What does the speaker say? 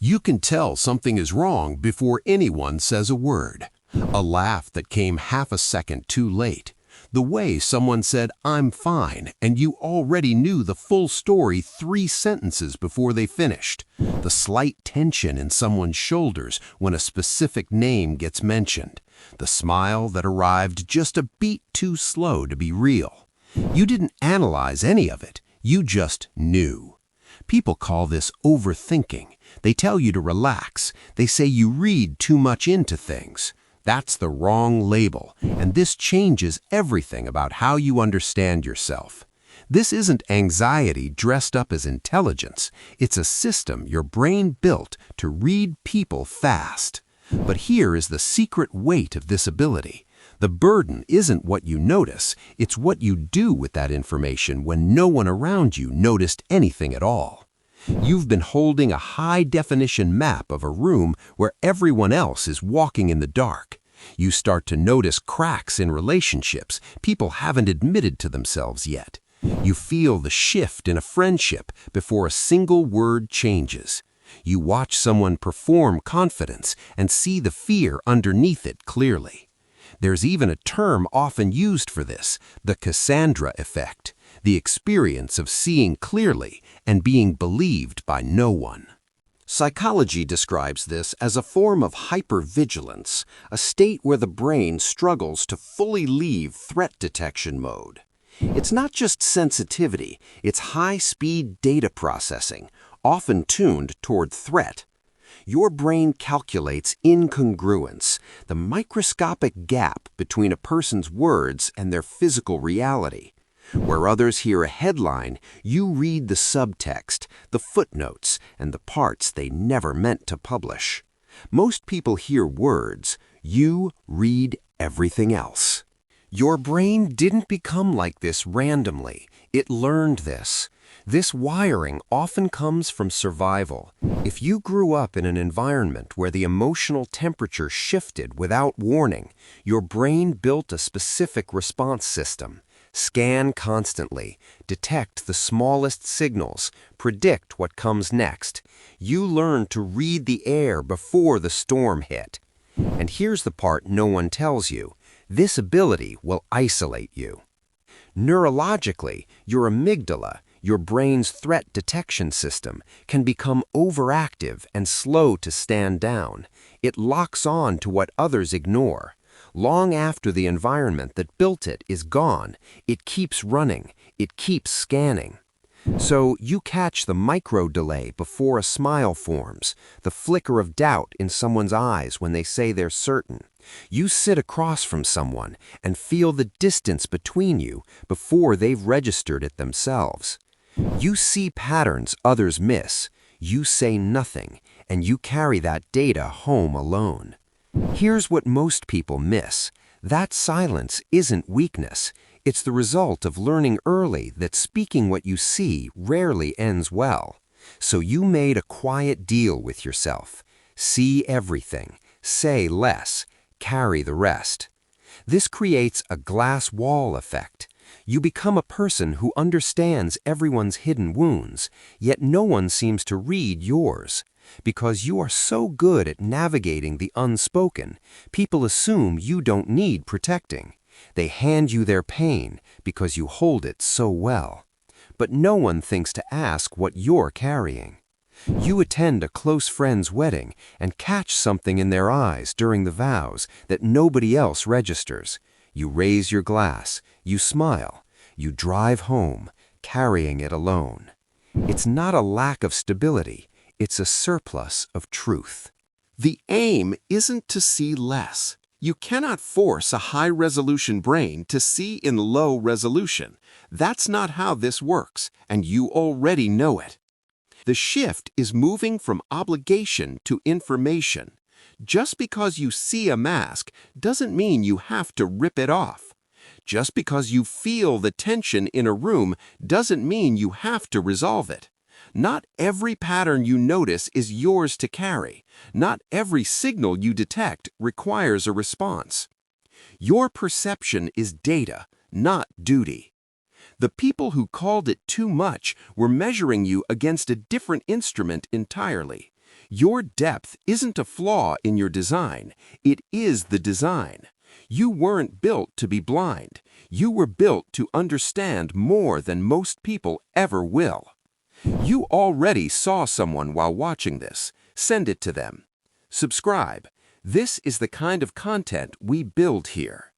You can tell something is wrong before anyone says a word. A laugh that came half a second too late. The way someone said, "I'm fine," and you already knew the full story 3 sentences before they finished. The slight tension in someone's shoulders when a specific name gets mentioned. The smile that arrived just a beat too slow to be real. You didn't analyze any of it. You just knew. People call this overthinking. They tell you to relax. They say you read too much into things. That's the wrong label, and this changes everything about how you understand yourself. This isn't anxiety dressed up as intelligence. It's a system your brain built to read people fast. But here is the secret weight of this ability. The burden isn't what you notice, it's what you do with that information when no one around you noticed anything at all. You've been holding a high-definition map of a room where everyone else is walking in the dark. You start to notice cracks in relationships people haven't admitted to themselves yet. You feel the shift in a friendship before a single word changes. You watch someone perform confidence and see the fear underneath it clearly. There's even a term often used for this, the Cassandra effect, the experience of seeing clearly and being believed by no one. Psychology describes this as a form of hypervigilance, a state where the brain struggles to fully leave threat detection mode. It's not just sensitivity, it's high-speed data processing, often tuned toward threat. Your brain calculates incongruence, the microscopic gap between a person's words and their physical reality. Where others hear a headline, you read the subtext, the footnotes, and the parts they never meant to publish. Most people hear words. You read everything else. Your brain didn't become like this randomly. It learned this. This wiring often comes from survival. If you grew up in an environment where the emotional temperature shifted without warning, your brain built a specific response system. Scan constantly, detect the smallest signals, predict what comes next. You learn to read the air before the storm hit. And here's the part no one tells you. This ability will isolate you. Neurologically, your amygdala, your brain's threat detection system, can become overactive and slow to stand down. It locks on to what others ignore. Long after the environment that built it is gone, it keeps running, it keeps scanning. So you catch the micro delay before a smile forms, the flicker of doubt in someone's eyes when they say they're certain. You sit across from someone and feel the distance between you before they've registered it themselves. You see patterns others miss, you say nothing, and you carry that data home alone. Here's what most people miss. That silence isn't weakness. It's the result of learning early that speaking what you see rarely ends well. So you made a quiet deal with yourself. See everything, say less, carry the rest. This creates a glass wall effect. You become a person who understands everyone's hidden wounds, yet no one seems to read yours. Because you are so good at navigating the unspoken, people assume you don't need protecting. They hand you their pain because you hold it so well. But no one thinks to ask what you're carrying. You attend a close friend's wedding and catch something in their eyes during the vows that nobody else registers. You raise your glass, you smile, you drive home, carrying it alone. It's not a lack of stability. It's a surplus of truth. The aim isn't to see less. You cannot force a high-resolution brain to see in low resolution. That's not how this works, and you already know it. The shift is moving from obligation to information. Just because you see a mask doesn't mean you have to rip it off. Just because you feel the tension in a room doesn't mean you have to resolve it. Not every pattern you notice is yours to carry. Not every signal you detect requires a response. Your perception is data, not duty. The people who called it too much were measuring you against a different instrument entirely. Your depth isn't a flaw in your design. It is the design. You weren't built to be blind. You were built to understand more than most people ever will. You already saw someone while watching this. Send it to them. Subscribe. This is the kind of content we build here.